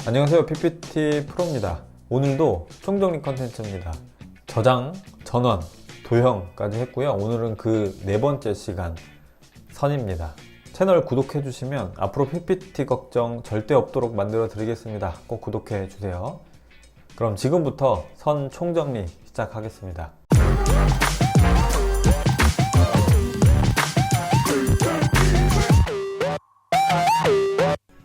안녕하세요, PPT 프로입니다. 오늘도 총정리 컨텐츠입니다. 저장, 전원, 도형까지 했고요. 오늘은 그 네 번째 시간, 선입니다. 채널 구독해 주시면 앞으로 PPT 걱정 절대 없도록 만들어 드리겠습니다. 꼭 구독해 주세요. 그럼 지금부터 선 총정리 시작하겠습니다.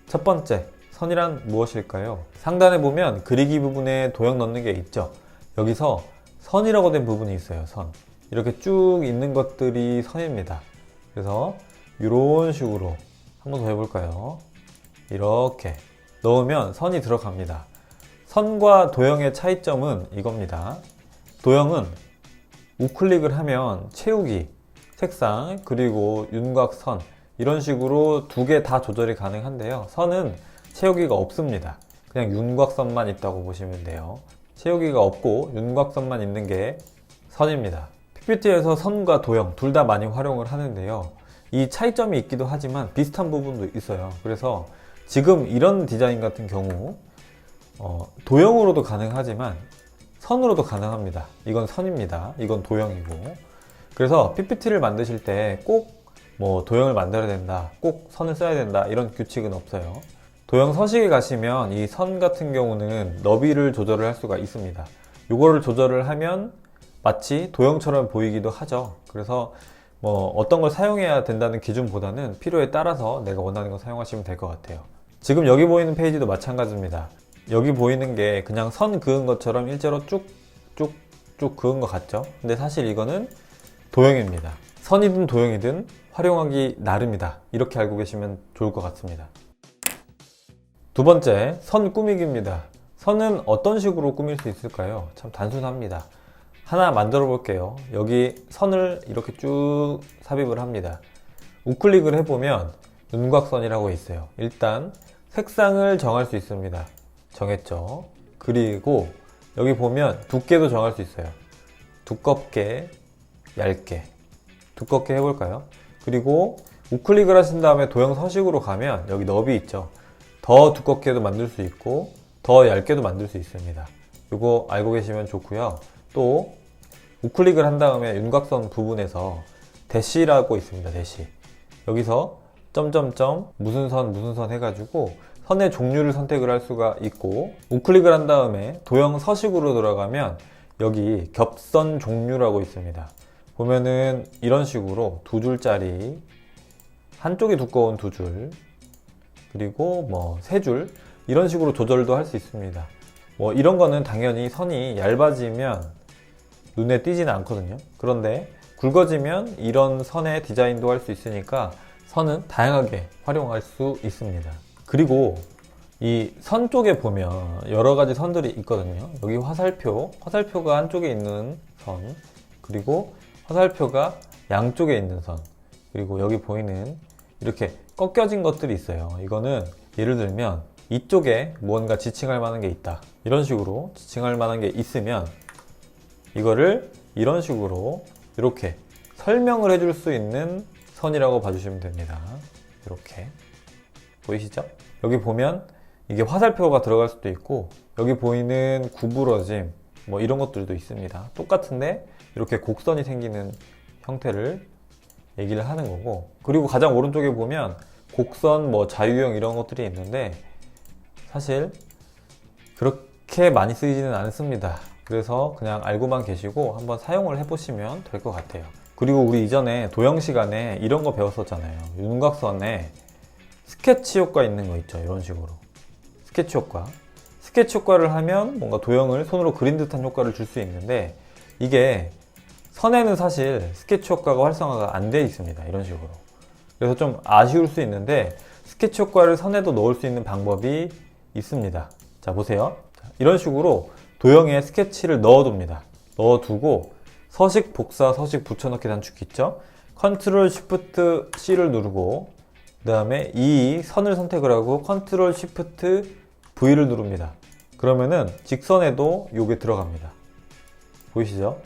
첫 번째, 선이란 무엇일까요? 상단에 보면 그리기 부분에 도형 넣는 게 있죠. 여기서 선이라고 된 부분이 있어요. 선. 이렇게 쭉 있는 것들이 선입니다. 그래서 이런 식으로 한번 더 해볼까요? 이렇게 넣으면 선이 들어갑니다. 선과 도형의 차이점은 이겁니다. 도형은 우클릭을 하면 채우기, 색상, 그리고 윤곽선 이런 식으로 두 개 다 조절이 가능한데요. 선은 채우기가 없습니다. 그냥 윤곽선만 있다고 보시면 돼요. 채우기가 없고 윤곽선만 있는 게 선입니다. PPT에서 선과 도형 둘 다 많이 활용을 하는데요. 이 차이점이 있기도 하지만 비슷한 부분도 있어요. 그래서 지금 이런 디자인 같은 경우 도형으로도 가능하지만 선으로도 가능합니다. 이건 선입니다. 이건 도형이고. 그래서 PPT를 만드실 때 꼭 도형을 만들어야 된다, 꼭 선을 써야 된다 이런 규칙은 없어요. 도형 서식에 가시면 이 선 같은 경우는 너비를 조절을 할 수가 있습니다. 이거를 조절을 하면 마치 도형처럼 보이기도 하죠. 그래서 어떤 걸 사용해야 된다는 기준보다는 필요에 따라서 내가 원하는 거 사용하시면 될 것 같아요. 지금 여기 보이는 페이지도 마찬가지입니다. 여기 보이는 게 그냥 선 그은 것처럼 일자로 쭉쭉쭉 그은 것 같죠? 근데 사실 이거는 도형입니다. 선이든 도형이든 활용하기 나름이다. 이렇게 알고 계시면 좋을 것 같습니다. 두 번째, 선 꾸미기입니다. 선은 어떤 식으로 꾸밀 수 있을까요? 참 단순합니다. 하나 만들어 볼게요. 여기 선을 이렇게 쭉 삽입을 합니다. 우클릭을 해보면 윤곽선이라고 있어요. 일단 색상을 정할 수 있습니다. 정했죠. 그리고 여기 보면 두께도 정할 수 있어요. 두껍게, 얇게. 두껍게 해볼까요? 그리고 우클릭을 하신 다음에 도형 서식으로 가면 여기 너비 있죠. 더 두껍게도 만들 수 있고 더 얇게도 만들 수 있습니다. 이거 알고 계시면 좋고요. 또 우클릭을 한 다음에 윤곽선 부분에서 대시라고 있습니다. 대시. 여기서 점점점 무슨 선 해가지고 선의 종류를 선택을 할 수가 있고, 우클릭을 한 다음에 도형 서식으로 들어가면 여기 겹선 종류라고 있습니다. 보면은 이런 식으로 두 줄짜리, 한쪽이 두꺼운 두 줄, 그리고 세 줄, 이런 식으로 조절도 할 수 있습니다. 이런 거는 당연히 선이 얇아지면 눈에 띄지는 않거든요. 그런데 굵어지면 이런 선의 디자인도 할 수 있으니까 선은 다양하게 활용할 수 있습니다. 그리고 이 선 쪽에 보면 여러 가지 선들이 있거든요. 여기 화살표가 한쪽에 있는 선, 그리고 화살표가 양쪽에 있는 선, 그리고 여기 보이는 이렇게 꺾여진 것들이 있어요. 이거는 예를 들면 이쪽에 무언가 지칭할 만한 게 있다, 이런 식으로 지칭할 만한 게 있으면 이거를 이런 식으로 이렇게 설명을 해줄 수 있는 선이라고 봐주시면 됩니다. 이렇게 보이시죠? 여기 보면 이게 화살표가 들어갈 수도 있고, 여기 보이는 구부러짐 이런 것들도 있습니다. 똑같은데 이렇게 곡선이 생기는 형태를 얘기를 하는 거고, 그리고 가장 오른쪽에 보면 곡선, 자유형 이런 것들이 있는데 사실 그렇게 많이 쓰이지는 않습니다. 그래서 그냥 알고만 계시고 한번 사용을 해보시면 될 것 같아요. 그리고 우리 이전에 도형 시간에 이런 거 배웠었잖아요. 윤곽선에 스케치 효과 있는 거 있죠. 이런 식으로 스케치 효과. 스케치 효과를 하면 뭔가 도형을 손으로 그린 듯한 효과를 줄 수 있는데, 이게 선에는 사실 스케치 효과가 활성화가 안 돼 있습니다. 이런 식으로. 그래서 좀 아쉬울 수 있는데 스케치 효과를 선에도 넣을 수 있는 방법이 있습니다. 자, 보세요. 이런 식으로 도형에 스케치를 넣어둡니다. 넣어두고 서식 복사, 서식 붙여넣기 단축키 있죠? 컨트롤 쉬프트 C를 누르고 그 다음에 이 선을 선택을 하고 컨트롤 쉬프트 V를 누릅니다. 그러면은 직선에도 요게 들어갑니다. 보이시죠?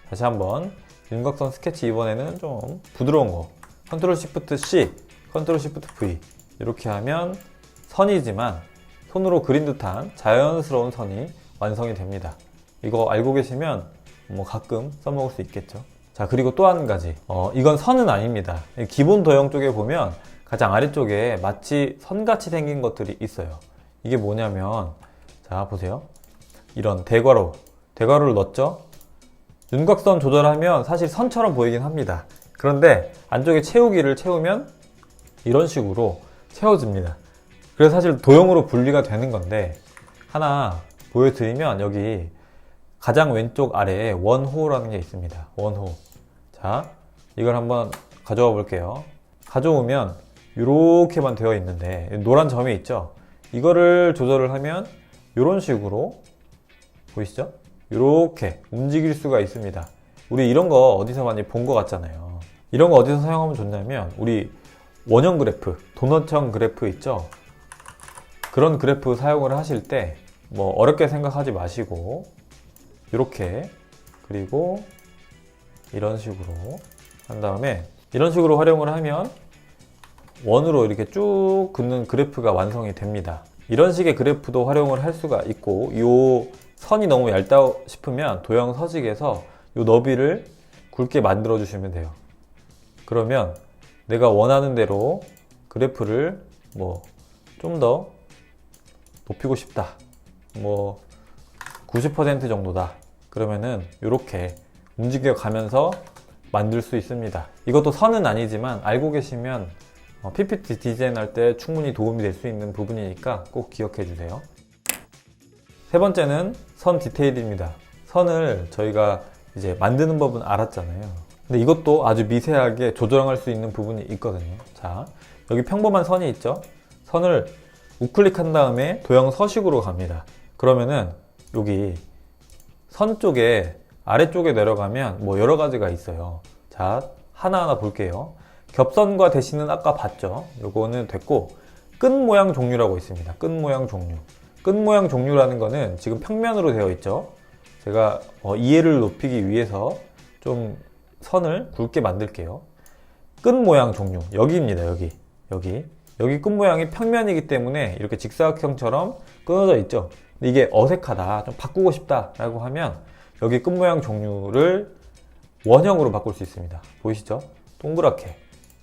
다시 한번 윤곽선 스케치, 이번에는 좀 부드러운 거 컨트롤 쉬프트 C, 컨트롤 쉬프트 V 이렇게 하면 선이지만 손으로 그린 듯한 자연스러운 선이 완성이 됩니다. 이거 알고 계시면 뭐 가끔 써먹을 수 있겠죠. 자, 그리고 또 한 가지, 이건 선은 아닙니다. 기본 도형 쪽에 보면 가장 아래쪽에 마치 선같이 생긴 것들이 있어요. 이게 뭐냐면, 자 보세요. 이런 대괄호를 넣었죠. 윤곽선 조절하면 사실 선처럼 보이긴 합니다. 그런데 안쪽에 채우기를 채우면 이런 식으로 채워집니다. 그래서 사실 도형으로 분리가 되는 건데, 하나 보여드리면 여기 가장 왼쪽 아래에 원호라는 게 있습니다. 원호. 자, 이걸 한번 가져와 볼게요. 가져오면 이렇게만 되어 있는데 노란 점이 있죠. 이거를 조절을 하면 이런 식으로 보이시죠? 이렇게 움직일 수가 있습니다. 우리 이런 거 어디서 많이 본 것 같잖아요. 이런 거 어디서 사용하면 좋냐면, 우리 원형 그래프, 도넛형 그래프 있죠? 그런 그래프 사용을 하실 때 뭐 어렵게 생각하지 마시고 이렇게, 그리고 이런 식으로 한 다음에 이런 식으로 활용을 하면 원으로 이렇게 쭉 긋는 그래프가 완성이 됩니다. 이런 식의 그래프도 활용을 할 수가 있고, 이 선이 너무 얇다 싶으면 도형 서식에서 이 너비를 굵게 만들어 주시면 돼요. 그러면 내가 원하는 대로 그래프를 뭐 좀 더 높이고 싶다, 뭐 90% 정도다, 그러면은 이렇게 움직여 가면서 만들 수 있습니다. 이것도 선은 아니지만 알고 계시면 PPT 디자인할 때 충분히 도움이 될 수 있는 부분이니까 꼭 기억해 주세요. 세 번째는 선 디테일입니다. 선을 저희가 이제 만드는 법은 알았잖아요. 근데 이것도 아주 미세하게 조정할 수 있는 부분이 있거든요. 자, 여기 평범한 선이 있죠? 선을 우클릭한 다음에 도형 서식으로 갑니다. 그러면은 여기 선 쪽에 아래쪽에 내려가면 뭐 여러 가지가 있어요. 자, 하나하나 볼게요. 겹선과 대신은 아까 봤죠? 요거는 됐고, 끝 모양 종류라고 있습니다. 끝 모양 종류. 끝 모양 종류라는 거는 지금 평면으로 되어 있죠? 제가 이해를 높이기 위해서 좀 선을 굵게 만들게요. 끝 모양 종류. 여기입니다. 여기 끝 모양이 평면이기 때문에 이렇게 직사각형처럼 끊어져 있죠? 근데 이게 어색하다, 좀 바꾸고 싶다 라고 하면 여기 끝 모양 종류를 원형으로 바꿀 수 있습니다. 보이시죠? 동그랗게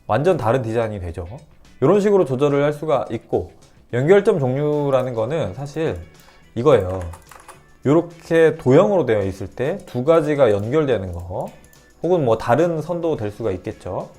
완전 다른 디자인이 되죠. 이런 식으로 조절을 할 수가 있고, 연결점 종류라는 거는 사실 이거예요. 이렇게 도형으로 되어 있을 때 두 가지가 연결되는 거, 혹은 뭐 다른 선도 될 수가 있겠죠.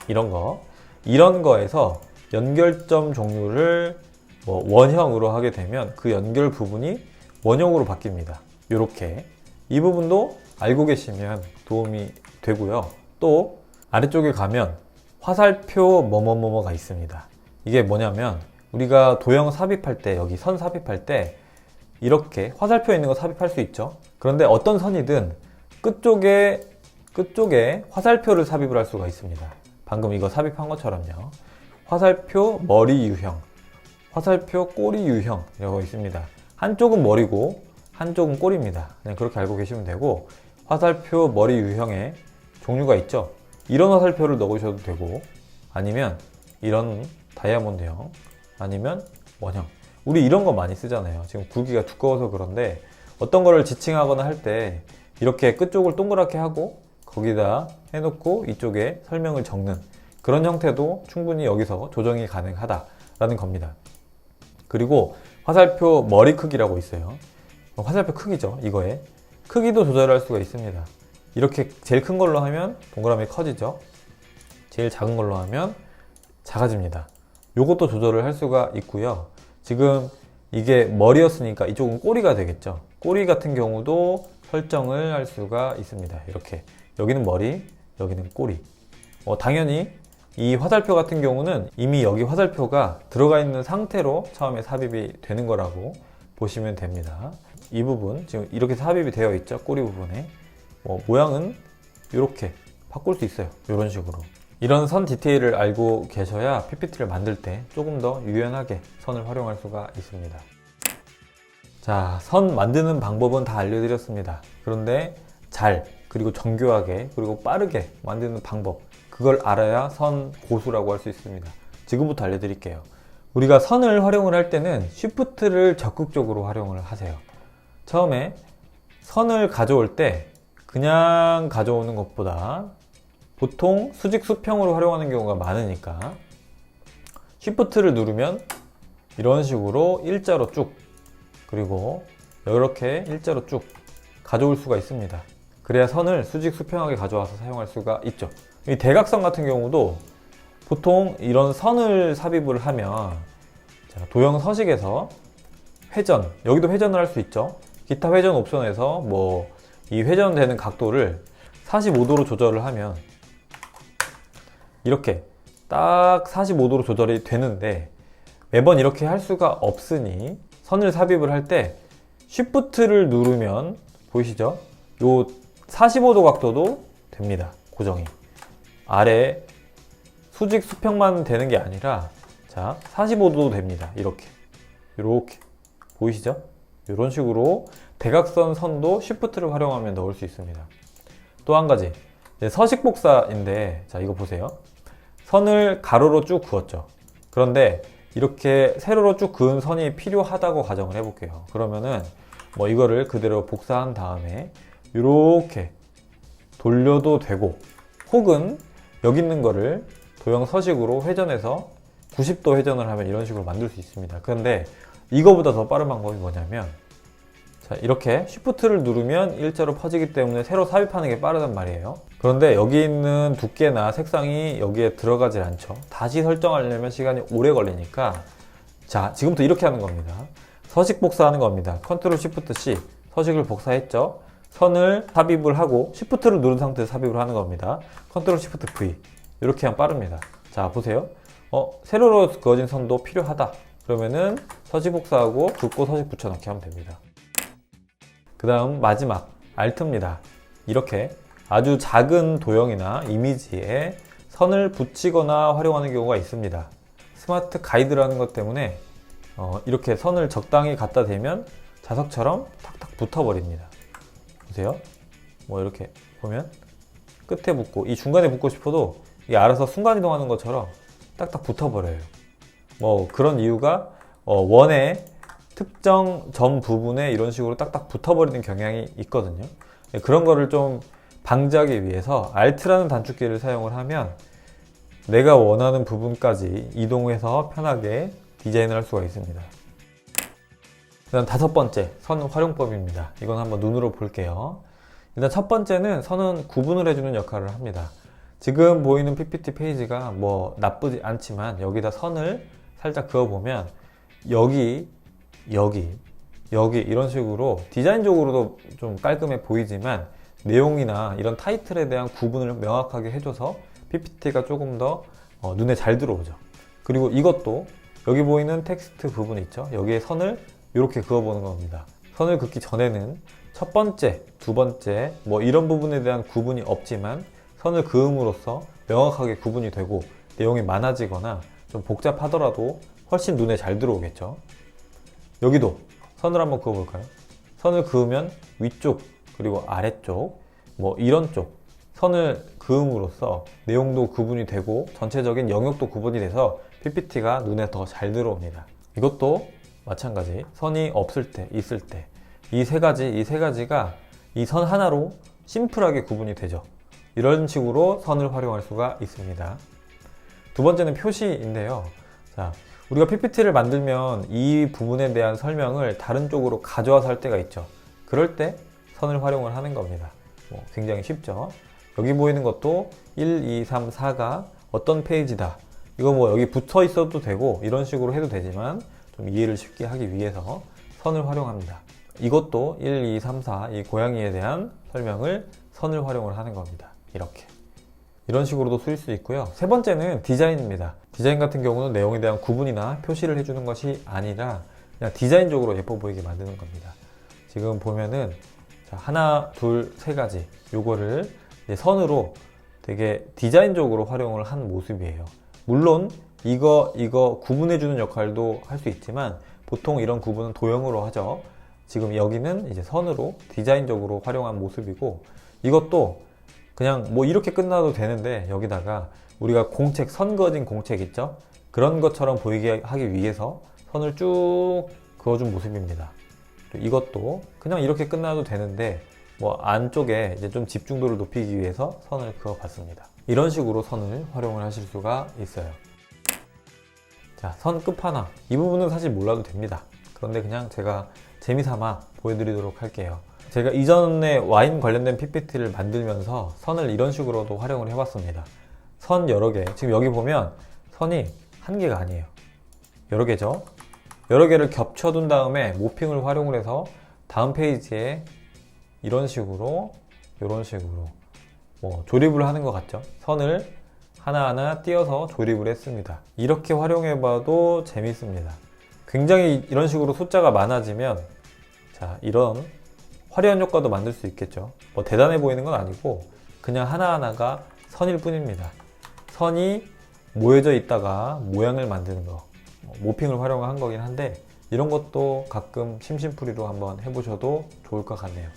이런 거에서 연결점 종류를 뭐 원형으로 하게 되면 그 연결 부분이 원형으로 바뀝니다. 이렇게 이 부분도 알고 계시면 도움이 되고요. 또 아래쪽에 가면 화살표 뭐뭐뭐뭐가 있습니다. 이게 뭐냐면, 우리가 도형 삽입할 때, 여기 선 삽입할 때 이렇게 화살표 있는 거 삽입할 수 있죠. 그런데 어떤 선이든 끝쪽에 화살표를 삽입을 할 수가 있습니다. 방금 이거 삽입한 것처럼요. 화살표 머리 유형, 화살표 꼬리 유형 이라고 있습니다. 한쪽은 머리고 한쪽은 꼬리입니다. 그냥 그렇게 알고 계시면 되고, 화살표 머리 유형의 종류가 있죠. 이런 화살표를 넣으셔도 되고, 아니면 이런 다이아몬드형, 아니면 원형. 우리 이런 거 많이 쓰잖아요. 지금 굵기가 두꺼워서 그런데 어떤 거를 지칭하거나 할 때 이렇게 끝쪽을 동그랗게 하고 거기다 해놓고 이쪽에 설명을 적는 그런 형태도 충분히 여기서 조정이 가능하다라는 겁니다. 그리고 화살표 머리 크기라고 있어요. 화살표 크기죠. 이거에 크기도 조절할 수가 있습니다. 이렇게 제일 큰 걸로 하면 동그라미 커지죠. 제일 작은 걸로 하면 작아집니다. 요것도 조절을 할 수가 있고요. 지금 이게 머리였으니까 이쪽은 꼬리가 되겠죠. 꼬리 같은 경우도 설정을 할 수가 있습니다. 이렇게 여기는 머리, 여기는 꼬리. 당연히 이 화살표 같은 경우는 이미 여기 화살표가 들어가 있는 상태로 처음에 삽입이 되는 거라고 보시면 됩니다. 이 부분 지금 이렇게 삽입이 되어 있죠. 꼬리 부분에 모양은 이렇게 바꿀 수 있어요. 이런 식으로. 이런 선 디테일을 알고 계셔야 PPT를 만들 때 조금 더 유연하게 선을 활용할 수가 있습니다. 자, 선 만드는 방법은 다 알려드렸습니다. 그런데 그리고 정교하게, 그리고 빠르게 만드는 방법, 그걸 알아야 선 고수라고 할 수 있습니다. 지금부터 알려드릴게요. 우리가 선을 활용을 할 때는 쉬프트를 적극적으로 활용을 하세요. 처음에 선을 가져올 때 그냥 가져오는 것보다 보통 수직 수평으로 활용하는 경우가 많으니까 쉬프트를 누르면 이런 식으로 일자로 쭉, 그리고 이렇게 일자로 쭉 가져올 수가 있습니다. 그래야 선을 수직 수평하게 가져와서 사용할 수가 있죠. 이 대각선 같은 경우도 보통 이런 선을 삽입을 하면 도형 서식에서 회전, 여기도 회전을 할 수 있죠. 기타 회전 옵션에서 뭐 이 회전되는 각도를 45도로 조절을 하면 이렇게 딱 45도로 조절이 되는데 매번 이렇게 할 수가 없으니 선을 삽입을 할 때 쉬프트를 누르면 보이시죠? 요 45도 각도도 됩니다. 고정이. 아래 수직 수평만 되는 게 아니라 자 45도도 됩니다. 이렇게 보이시죠? 이런 식으로 대각선 선도 쉬프트를 활용하면 넣을 수 있습니다. 또 한 가지 서식 복사인데 자 이거 보세요. 선을 가로로 쭉 그었죠. 그런데 이렇게 세로로 쭉 그은 선이 필요하다고 가정을 해볼게요. 그러면은 뭐 이거를 그대로 복사한 다음에 이렇게 돌려도 되고, 혹은 여기 있는 거를 도형 서식으로 회전해서 90도 회전을 하면 이런 식으로 만들 수 있습니다. 그런데 이거보다 더 빠른 방법이 뭐냐면 자 이렇게 쉬프트를 누르면 일자로 퍼지기 때문에 세로 삽입하는 게 빠르단 말이에요. 그런데 여기 있는 두께나 색상이 여기에 들어가질 않죠. 다시 설정하려면 시간이 오래 걸리니까 자 지금부터 이렇게 하는 겁니다. 서식 복사하는 겁니다. 컨트롤 쉬프트 C, 서식을 복사했죠. 선을 삽입을 하고 쉬프트를 누른 상태에서 삽입을 하는 겁니다. 컨트롤 쉬프트 V, 이렇게 하면 빠릅니다. 자 보세요. 세로로 그어진 선도 필요하다 그러면은 서식 복사하고 긋고 서식 붙여넣기 하면 됩니다. 그 다음 마지막 Alt입니다. 이렇게 아주 작은 도형이나 이미지에 선을 붙이거나 활용하는 경우가 있습니다. 스마트 가이드라는 것 때문에 이렇게 선을 적당히 갖다 대면 자석처럼 탁탁 붙어버립니다. 보세요. 뭐 이렇게 보면 끝에 붙고 이 중간에 붙고 싶어도 이게 알아서 순간이동하는 것처럼 딱딱 붙어버려요. 뭐 그런 이유가 원의 특정 점 부분에 이런 식으로 딱딱 붙어버리는 경향이 있거든요. 그런 거를 좀 방지하기 위해서 Alt라는 단축키를 사용을 하면 내가 원하는 부분까지 이동해서 편하게 디자인을 할 수가 있습니다. 일단 다섯 번째, 선 활용법입니다. 이건 한번 눈으로 볼게요. 일단 첫 번째는 선은 구분을 해주는 역할을 합니다. 지금 보이는 PPT 페이지가 뭐 나쁘지 않지만 여기다 선을 살짝 그어보면 여기 이런 식으로 디자인적으로도 좀 깔끔해 보이지만 내용이나 이런 타이틀에 대한 구분을 명확하게 해줘서 PPT가 조금 더 눈에 잘 들어오죠. 그리고 이것도 여기 보이는 텍스트 부분 있죠. 여기에 선을 이렇게 그어보는 겁니다. 선을 긋기 전에는 첫 번째, 두 번째 뭐 이런 부분에 대한 구분이 없지만 선을 그음으로써 명확하게 구분이 되고 내용이 많아지거나 좀 복잡하더라도 훨씬 눈에 잘 들어오겠죠. 여기도 선을 한번 그어볼까요? 선을 그으면 위쪽 그리고 아래쪽 뭐 이런 쪽 선을 그음으로써 내용도 구분이 되고 전체적인 영역도 구분이 돼서 PPT가 눈에 더 잘 들어옵니다. 이것도 마찬가지 선이 없을 때 있을 때 이 세 가지가 이 선 하나로 심플하게 구분이 되죠. 이런 식으로 선을 활용할 수가 있습니다. 두 번째는 표시인데요. 자, 우리가 PPT를 만들면 이 부분에 대한 설명을 다른 쪽으로 가져와서 할 때가 있죠. 그럴 때 선을 활용을 하는 겁니다. 굉장히 쉽죠. 여기 보이는 것도 1, 2, 3, 4가 어떤 페이지다. 이거 뭐 여기 붙어 있어도 되고 이런 식으로 해도 되지만 좀 이해를 쉽게 하기 위해서 선을 활용합니다. 이것도 1, 2, 3, 4 이 고양이에 대한 설명을 선을 활용을 하는 겁니다. 이렇게. 이런 식으로도 쓰일 수 있고요. 세 번째는 디자인입니다. 디자인 같은 경우는 내용에 대한 구분이나 표시를 해주는 것이 아니라 그냥 디자인적으로 예뻐 보이게 만드는 겁니다. 지금 보면은 자, 하나, 둘, 세 가지 요거를 이제 선으로 되게 디자인적으로 활용을 한 모습이에요. 물론 이거 구분해주는 역할도 할 수 있지만 보통 이런 구분은 도형으로 하죠. 지금 여기는 이제 선으로 디자인적으로 활용한 모습이고 이것도 그냥 뭐 이렇게 끝나도 되는데 여기다가 우리가 공책, 선 그어진 공책 있죠? 그런 것처럼 보이게 하기 위해서 선을 쭉 그어준 모습입니다. 이것도 그냥 이렇게 끝나도 되는데 뭐 안쪽에 이제 좀 집중도를 높이기 위해서 선을 그어봤습니다. 이런 식으로 선을 활용을 하실 수가 있어요. 자, 선 끝판왕. 이 부분은 사실 몰라도 됩니다. 그런데 그냥 제가 재미삼아 보여드리도록 할게요. 제가 이전에 와인 관련된 PPT를 만들면서 선을 이런 식으로도 활용을 해봤습니다. 선 여러 개. 지금 여기 보면 선이 한 개가 아니에요. 여러 개죠. 여러 개를 겹쳐둔 다음에 모핑을 활용을 해서 다음 페이지에 이런 식으로 뭐 조립을 하는 것 같죠. 선을 하나하나 띄어서 조립을 했습니다. 이렇게 활용해봐도 재밌습니다. 굉장히 이런 식으로 숫자가 많아지면 자, 이런 화려한 효과도 만들 수 있겠죠. 뭐 대단해 보이는 건 아니고 그냥 하나하나가 선일 뿐입니다. 선이 모여져 있다가 모양을 만드는 거, 모핑을 활용한 거긴 한데 이런 것도 가끔 심심풀이로 한번 해보셔도 좋을 것 같네요.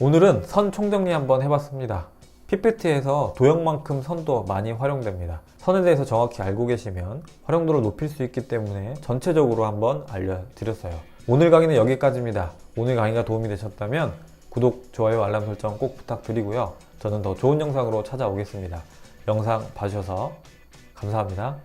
오늘은 선 총정리 한번 해봤습니다. PPT에서 도형만큼 선도 많이 활용됩니다. 선에 대해서 정확히 알고 계시면 활용도를 높일 수 있기 때문에 전체적으로 한번 알려드렸어요. 오늘 강의는 여기까지입니다. 오늘 강의가 도움이 되셨다면 구독, 좋아요, 알람 설정 꼭 부탁드리고요. 저는 더 좋은 영상으로 찾아오겠습니다. 영상 봐주셔서 감사합니다.